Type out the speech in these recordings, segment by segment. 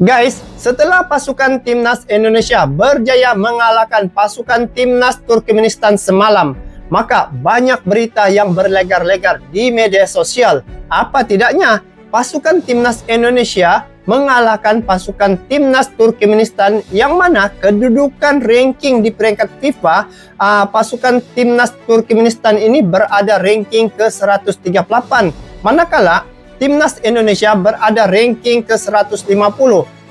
Guys, setelah pasukan timnas Indonesia berjaya mengalahkan pasukan timnas Turkmenistan semalam, maka banyak berita yang berlegar-legar di media sosial. Apa tidaknya, pasukan timnas Indonesia mengalahkan pasukan timnas Turkmenistan yang mana kedudukan ranking di peringkat FIFA, pasukan timnas Turkmenistan ini berada ranking ke 138, manakala timnas Indonesia berada ranking ke 150.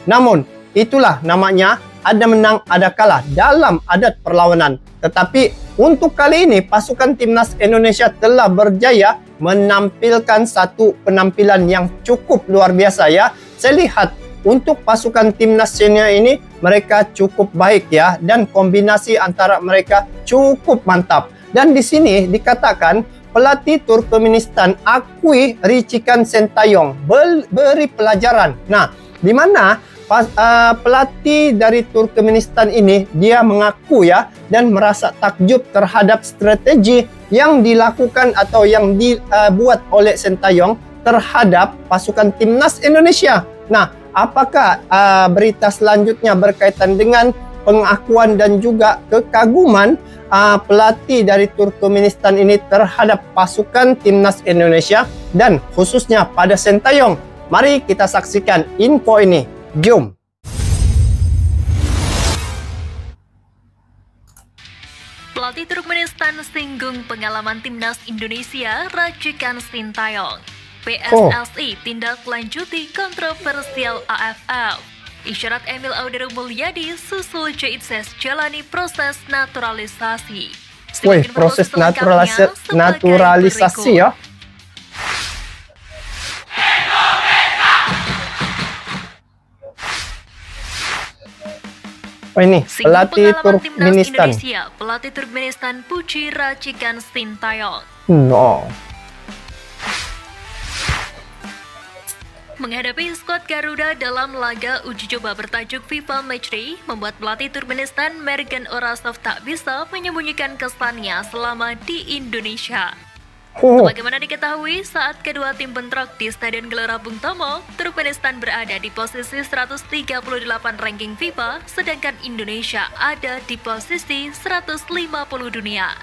Namun, itulah namanya ada menang ada kalah dalam adat perlawanan. Tetapi untuk kali ini pasukan timnas Indonesia telah berjaya menampilkan satu penampilan yang cukup luar biasa ya. Saya lihat untuk pasukan timnas senior ini mereka cukup baik ya, dan kombinasi antara mereka cukup mantap. Dan di sini dikatakan pelatih Turkmenistan akui ricikan Sintayong beri pelajaran. Nah, di mana pelatih dari Turkmenistan ini dia mengaku ya dan merasa takjub terhadap strategi yang dilakukan atau yang dibuat oleh Sintayong terhadap pasukan timnas Indonesia. Nah, apakah berita selanjutnya berkaitan dengan pengakuan dan juga kekaguman pelatih dari Turkmenistan ini terhadap pasukan timnas Indonesia dan khususnya pada Sintayong? Mari kita saksikan info ini. Jom. Pelatih Turkmenistan singgung pengalaman timnas Indonesia racikan Sintayong. PSSI tindak lanjuti kontroversial AFF. Isyarat Emil Auderu Mulyadi susul Jaitses jalani proses naturalisasi. Wih, proses naturalisasi ya. Oh ini, pelatih Turkmenistan. Pelatih Turkmenistan puji racikan Sintayong. No. Menghadapi skuad Garuda dalam laga uji coba bertajuk FIFA Matchday, membuat pelatih Turkmenistan Mergen Orasov tak bisa menyembunyikan kesannya selama di Indonesia. Sebagaimana diketahui, saat kedua tim bentrok di Stadion Gelora Bung Tomo, Turkmenistan berada di posisi 138 ranking FIFA, sedangkan Indonesia ada di posisi 150 dunia.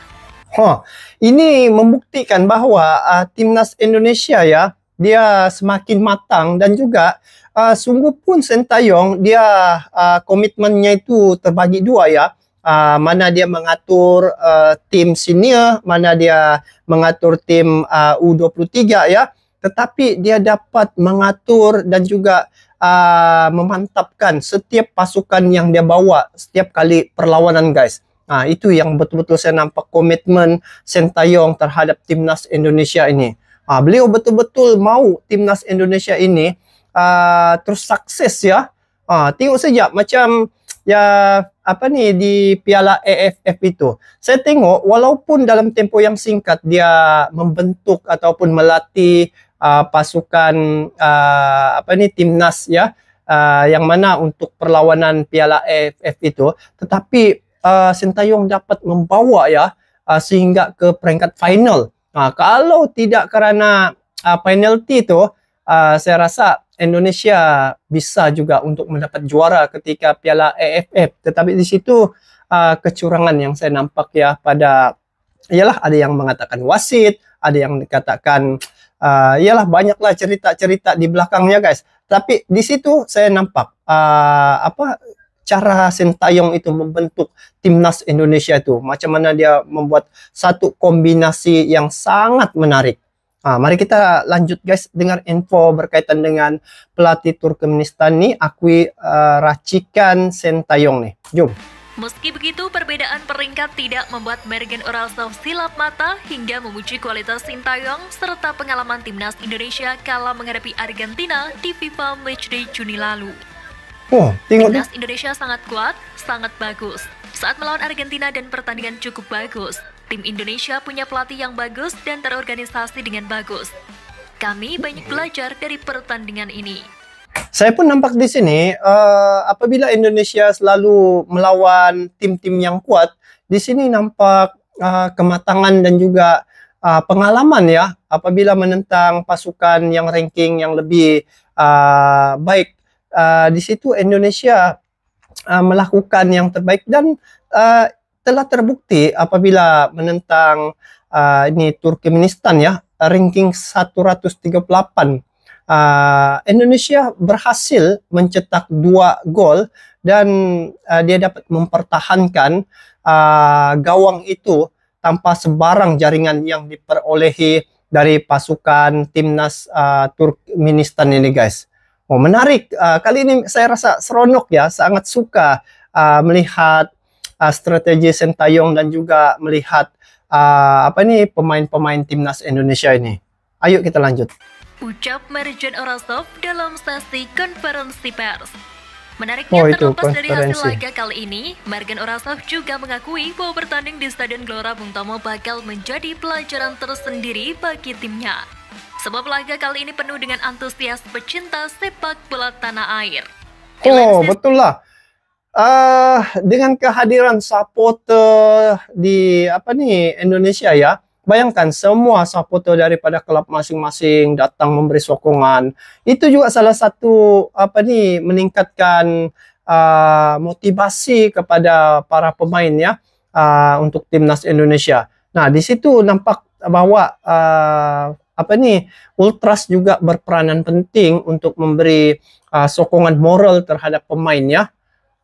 Ini membuktikan bahwa timnas Indonesia ya, dia semakin matang dan juga sungguh pun Sintayong dia komitmennya itu terbagi dua ya. Mana dia mengatur tim senior, mana dia mengatur tim U23 ya. Tetapi dia dapat mengatur dan juga memantapkan setiap pasukan yang dia bawa setiap kali perlawanan, guys. Itu yang betul-betul saya nampak komitmen Sintayong terhadap timnas Indonesia ini. Beliau betul-betul mau timnas Indonesia ini terus sukses ya. Tengok saja macam ya di Piala AFF itu. Saya tengok walaupun dalam tempo yang singkat dia membentuk ataupun melatih pasukan timnas ya, yang mana untuk perlawanan Piala AFF itu, tetapi Sintayong dapat membawa ya sehingga ke peringkat final. Kalau tidak karena penalti itu, saya rasa Indonesia bisa juga untuk mendapat juara ketika Piala AFF. Tetapi di situ kecurangan yang saya nampak ya ialah ada yang mengatakan wasit, ada yang dikatakan ialah banyaklah cerita-cerita di belakangnya, guys. Tapi di situ saya nampak cara Sintayong itu membentuk timnas Indonesia itu, macam mana dia membuat satu kombinasi yang sangat menarik. Mari kita lanjut, guys, dengar info berkaitan dengan pelatih Turkmenistan nih akui racikan Sintayong nih. Jom. Meski begitu, perbedaan peringkat tidak membuat Mergen Orasov silap mata hingga memuji kualitas Sintayong serta pengalaman timnas Indonesia kala menghadapi Argentina di FIFA Matchday Juni lalu. Timnas Indonesia sangat kuat, sangat bagus. Saat melawan Argentina dan pertandingan cukup bagus. Tim Indonesia punya pelatih yang bagus dan terorganisasi dengan bagus. Kami banyak belajar dari pertandingan ini. Saya pun nampak di sini apabila Indonesia selalu melawan tim-tim yang kuat, di sini nampak kematangan dan juga pengalaman ya apabila menentang pasukan yang ranking yang lebih baik di situ Indonesia melakukan yang terbaik dan telah terbukti apabila menentang ini Turkmenistan ya, ranking 138. Indonesia berhasil mencetak 2 gol dan dia dapat mempertahankan gawang itu tanpa sebarang jaringan yang diperolehi dari pasukan timnas Turkmenistan ini guys. Oh, menarik. Kali ini saya rasa seronok ya, sangat suka melihat strategi Sintayong dan juga melihat pemain-pemain timnas Indonesia ini. Ayo kita lanjut. Ucap Mergen Orasov dalam sesi konferensi pers. Menariknya, terlepas dari hasil laga kali ini, Mergen Orasov juga mengakui bahwa bertanding di Stadion Gelora Bung Tomo bakal menjadi pelajaran tersendiri bagi timnya. Sebab laga kali ini penuh dengan antusias pecinta sepak bola tanah air. Oh, betul lah. Dengan kehadiran supporter di Indonesia ya, bayangkan semua supporter daripada klub masing-masing datang memberi sokongan. Itu juga salah satu meningkatkan motivasi kepada para pemain ya untuk timnas Indonesia. Nah, di situ nampak bahwa Ultras juga berperanan penting untuk memberi sokongan moral terhadap pemain ya.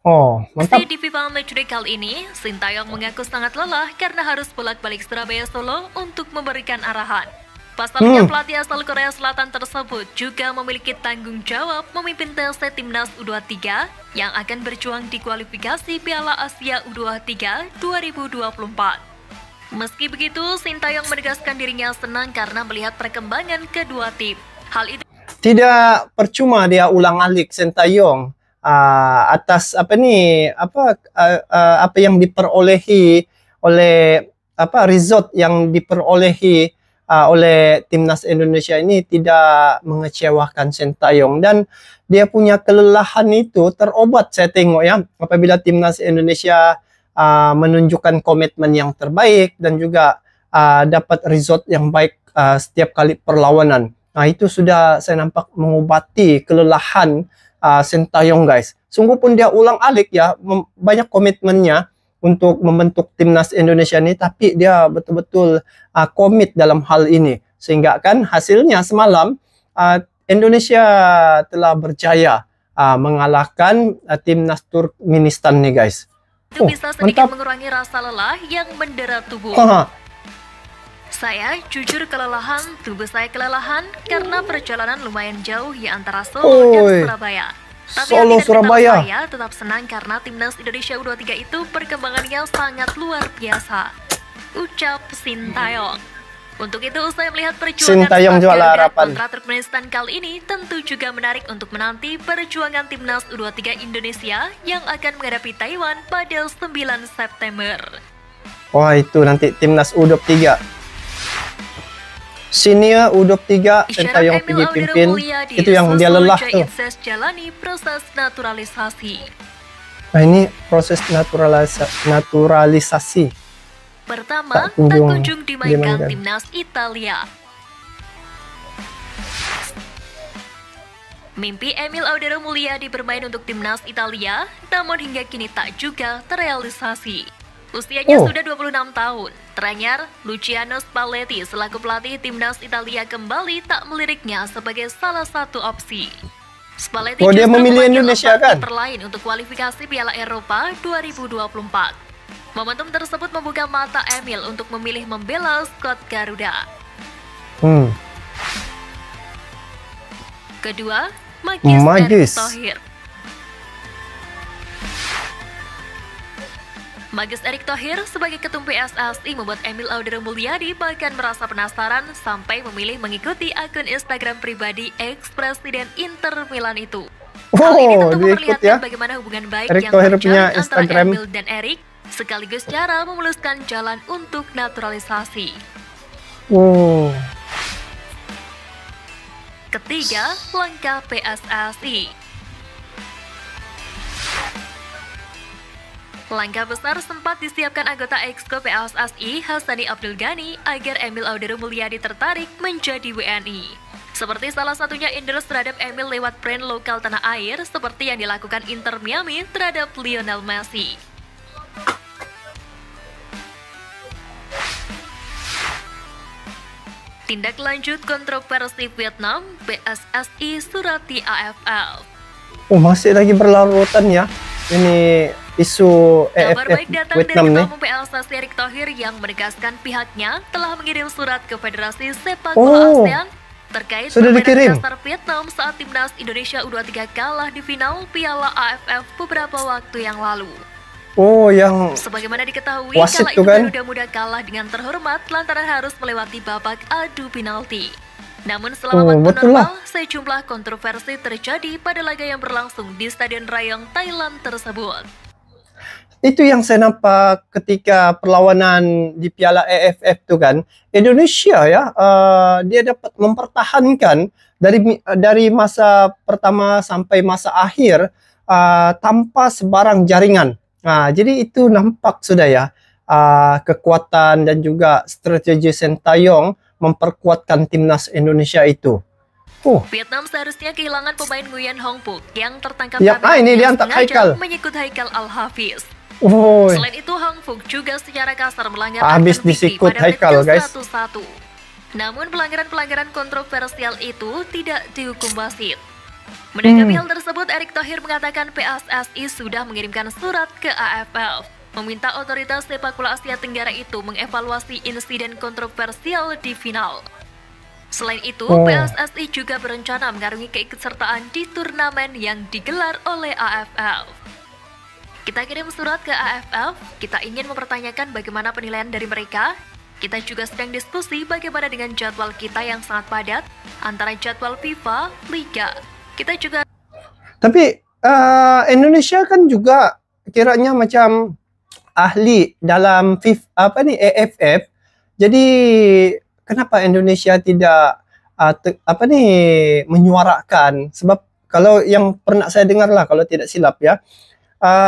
Oh, mantap. Di FIFA Matchday kali ini, Sintayong mengaku sangat lelah karena harus bolak-balik Surabaya Solo untuk memberikan arahan. Pasalnya pelatih asal Korea Selatan tersebut juga memiliki tanggung jawab memimpin TC Timnas U23 yang akan berjuang di kualifikasi Piala Asia U23 2024. Meski begitu, Sintayong menegaskan dirinya senang karena melihat perkembangan kedua tim. Hal itu tidak percuma dia ulang-alik Sintayong atas apa yang diperolehi oleh result yang diperolehi oleh timnas Indonesia ini tidak mengecewakan Sintayong, dan dia punya kelelahan itu terobat saya tengok ya apabila timnas Indonesia menunjukkan komitmen yang terbaik dan juga dapat result yang baik setiap kali perlawanan. Nah, itu sudah saya nampak mengobati kelelahan Sintayong guys. Sungguh pun dia ulang-alik ya, banyak komitmennya untuk membentuk timnas Indonesia ini, tapi dia betul-betul komit dalam hal ini. Sehingga kan hasilnya semalam Indonesia telah berjaya mengalahkan timnas Turkmenistan nih guys. Itu bisa sedikit mengurangi rasa lelah yang mendera tubuh. Saya jujur kelelahan, tubuh saya kelelahan karena perjalanan lumayan jauh ya antara Solo dan Surabaya. Tapi Solo, Surabaya. Saya tetap senang karena timnas Indonesia U23 itu perkembangannya sangat luar biasa. Ucap Sintayong. Untuk itu, usai melihat perjuangan kontra Turkmenistan kali ini, tentu juga menarik untuk menanti perjuangan timnas U23 Indonesia yang akan menghadapi Taiwan pada 9 September. Wah, itu nanti timnas U23. Senior U23 Sintayong pergi pimpin, itu yang dia lelah tuh. Jalani proses naturalisasi. Nah, ini proses naturalisasi. Pertama, tak kunjung dimainkan timnas Italia. Mimpi Emil Audero Mulyadi bermain untuk timnas Italia, namun hingga kini tak juga terrealisasi. Usianya sudah 26 tahun. Teranyar, Luciano Spalletti selaku pelatih timnas Italia kembali tak meliriknya sebagai salah satu opsi. Spalletti dia memilih Indonesia kan? Kiper lain untuk kualifikasi Piala Eropa 2024. Momentum tersebut membuka mata Emil untuk memilih membela skuad Garuda. Kedua, Magis Erick Thohir. Magis Erick Thohir sebagai ketum PSSI membuat Emil Audero Mulyadi bahkan merasa penasaran sampai memilih mengikuti akun Instagram pribadi ex-presiden Inter Milan itu. Hal ini tentu memperlihatkan bagaimana hubungan baik Erick yang terjalin antara Emil dan Erick, sekaligus cara memuluskan jalan untuk naturalisasi. Ketiga, langkah PSSI. Langkah besar sempat disiapkan anggota Exco PSSI Hassani Abdul Ghani agar Emil Audero Mulyadi tertarik menjadi WNI. Seperti salah satunya endorse terhadap Emil lewat brand lokal tanah air seperti yang dilakukan Inter Miami terhadap Lionel Messi. Tindak lanjut kontroversi Vietnam, PSSI surati AFF. Oh, masih lagi berlarutan ya ini isu Kabar EFF baik datang Vietnam dari nih. Ketua Umum PSSI Erick Thohir yang menegaskan pihaknya telah mengirim surat ke Federasi Sepak Bola ASEAN terkait sudah permainan dikirim. dasar Vietnam saat timnas Indonesia U23 kalah di final Piala AFF beberapa waktu yang lalu. Oh, yang Sebagaimana diketahui, wasit kala tuh itu kan? Garuda Muda kalah dengan terhormat lantaran harus melewati babak adu penalti. Namun selama waktu betul lah. normal, sejumlah kontroversi terjadi pada laga yang berlangsung di Stadion Rayong, Thailand tersebut. Itu yang saya nampak ketika perlawanan di Piala AFF tuh kan, Indonesia ya, dia dapat mempertahankan dari masa pertama sampai masa akhir tanpa sebarang jaringan. Nah, jadi itu nampak sudah ya, kekuatan dan juga strategi Sintayong memperkuatkan timnas Indonesia itu. Vietnam seharusnya kehilangan pemain Nguyen Hong Phuc yang tertangkap Ya, kamera ini dia yang antak sengaja Haikal. menyikut Haikal Al-Hafiz. Oh, Selain itu, Hong Phuc juga secara kasar melanggar habis aturan fikih disikut pada menit Haikal, guys. ke-101. Namun pelanggaran-pelanggaran kontroversial itu tidak dihukum wasit. Menanggapi hal tersebut, Erick Thohir mengatakan PSSI sudah mengirimkan surat ke AFF, meminta otoritas sepak bola Asia Tenggara itu mengevaluasi insiden kontroversial di final. Selain itu, PSSI juga berencana mengarungi keikutsertaan di turnamen yang digelar oleh AFF. Kita kirim surat ke AFF, kita ingin mempertanyakan bagaimana penilaian dari mereka. Kita juga sedang diskusi bagaimana dengan jadwal kita yang sangat padat antara jadwal FIFA, Liga. Kita juga. Tapi Indonesia kan juga kiranya macam ahli dalam AFF. Jadi kenapa Indonesia tidak menyuarakan? Sebab kalau yang pernah saya dengar lah, kalau tidak silap ya,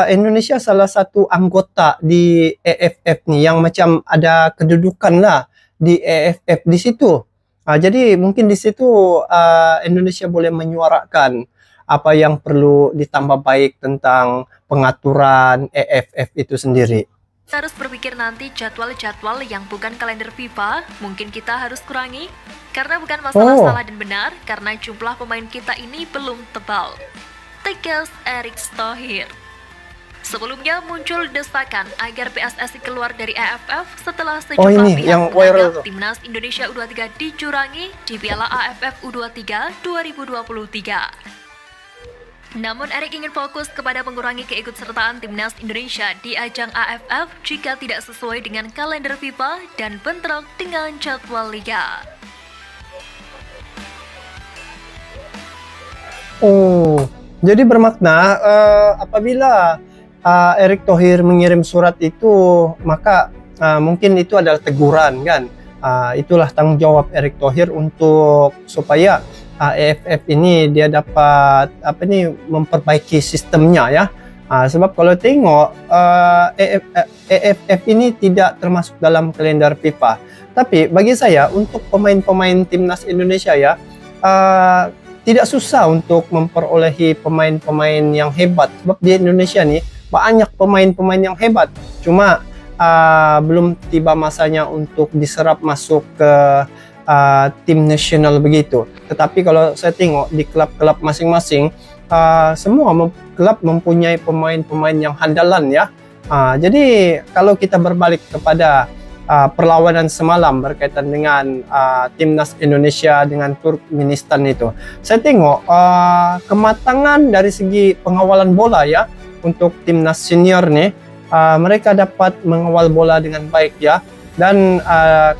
Indonesia salah satu anggota di AFF nih yang macam ada kedudukan lah di AFF di situ. Jadi mungkin di situ Indonesia boleh menyuarakan apa yang perlu ditambah baik tentang pengaturan AFF itu sendiri. Kita harus berpikir nanti jadwal-jadwal yang bukan kalender FIFA mungkin kita harus kurangi karena bukan masalah salah dan benar, karena jumlah pemain kita ini belum tebal. Tegas Erick Thohir. Sebelumnya muncul desakan agar PSSI keluar dari AFF setelah sejumlah pihak menganggap timnas Indonesia U23 dicurangi di Piala AFF U23 2023. Namun Erick ingin fokus kepada mengurangi keikutsertaan timnas Indonesia di ajang AFF jika tidak sesuai dengan kalender FIFA dan bentrok dengan jadwal liga. Jadi bermakna apabila Erick Thohir mengirim surat itu, maka mungkin itu adalah teguran kan. Itulah tanggung jawab Erick Thohir untuk supaya AFF ini dia dapat memperbaiki sistemnya ya. Sebab kalau tengok AFF ini tidak termasuk dalam kalender FIFA. Tapi bagi saya untuk pemain-pemain timnas Indonesia ya, tidak susah untuk memperolehi pemain-pemain yang hebat. Sebab di Indonesia nih banyak pemain-pemain yang hebat, cuma belum tiba masanya untuk diserap masuk ke tim nasional begitu. Tetapi kalau saya tengok di klub-klub masing-masing, semua klub mempunyai pemain-pemain yang handalan ya. Jadi kalau kita berbalik kepada perlawanan semalam berkaitan dengan timnas Indonesia dengan Turkmenistan itu, saya tengok kematangan dari segi pengawalan bola ya. Untuk timnas senior nih, mereka dapat mengawal bola dengan baik ya, dan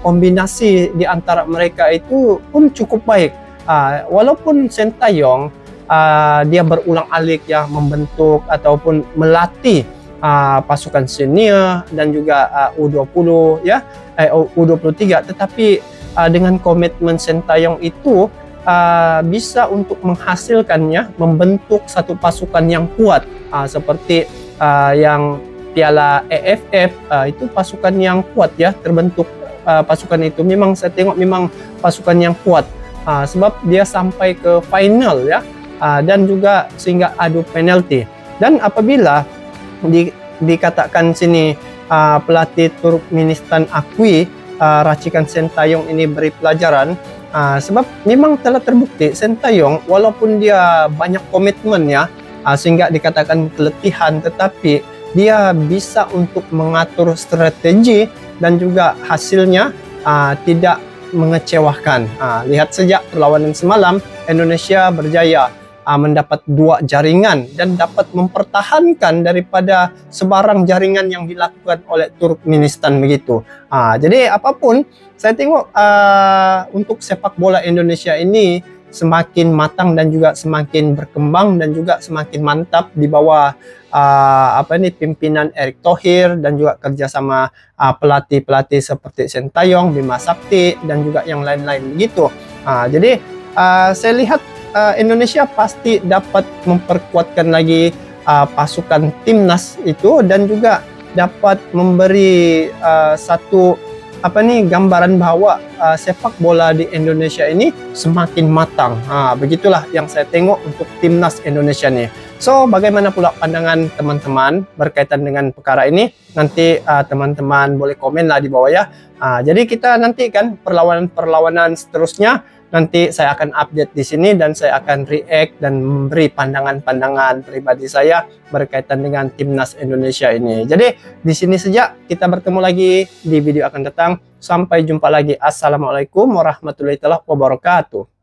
kombinasi di antara mereka itu pun cukup baik. Walaupun Sintayong dia berulang-alik ya membentuk ataupun melatih pasukan senior dan juga U20 ya, U23, tetapi dengan komitmen Sintayong itu bisa untuk menghasilkannya membentuk satu pasukan yang kuat seperti yang Piala AFF itu pasukan yang kuat ya terbentuk. Pasukan itu memang saya tengok memang pasukan yang kuat sebab dia sampai ke final ya, dan juga sehingga adu penalti. Dan apabila dikatakan sini pelatih Turkmenistan akui racikan Sintayong ini beri pelajaran, sebab memang telah terbukti Sintayong walaupun dia banyak komitmen ya, sehingga dikatakan keletihan, tetapi dia bisa untuk mengatur strategi dan juga hasilnya tidak mengecewakan. Lihat sejak perlawanan semalam, Indonesia berjaya mendapat 2 jaringan dan dapat mempertahankan daripada sebarang jaringan yang dilakukan oleh Turkmenistan begitu. Jadi apapun, saya tengok untuk sepak bola Indonesia ini semakin matang dan juga semakin berkembang dan juga semakin mantap di bawah pimpinan Erick Thohir dan juga kerjasama pelatih-pelatih seperti Sintayong, Bima Sakti dan juga yang lain-lain begitu. Jadi saya lihat Indonesia pasti dapat memperkuatkan lagi pasukan timnas itu dan juga dapat memberi satu gambaran bahwa sepak bola di Indonesia ini semakin matang. Begitulah yang saya tengok untuk timnas Indonesia nih. So, bagaimana pula pandangan teman-teman berkaitan dengan perkara ini? Nanti teman-teman boleh komen lah di bawah ya. Jadi kita nantikan perlawanan-perlawanan seterusnya. Nanti saya akan update di sini dan saya akan react dan memberi pandangan-pandangan pribadi saya berkaitan dengan timnas Indonesia ini. Jadi di sini saja, kita bertemu lagi di video akan datang. Sampai jumpa lagi. Assalamualaikum warahmatullahi wabarakatuh.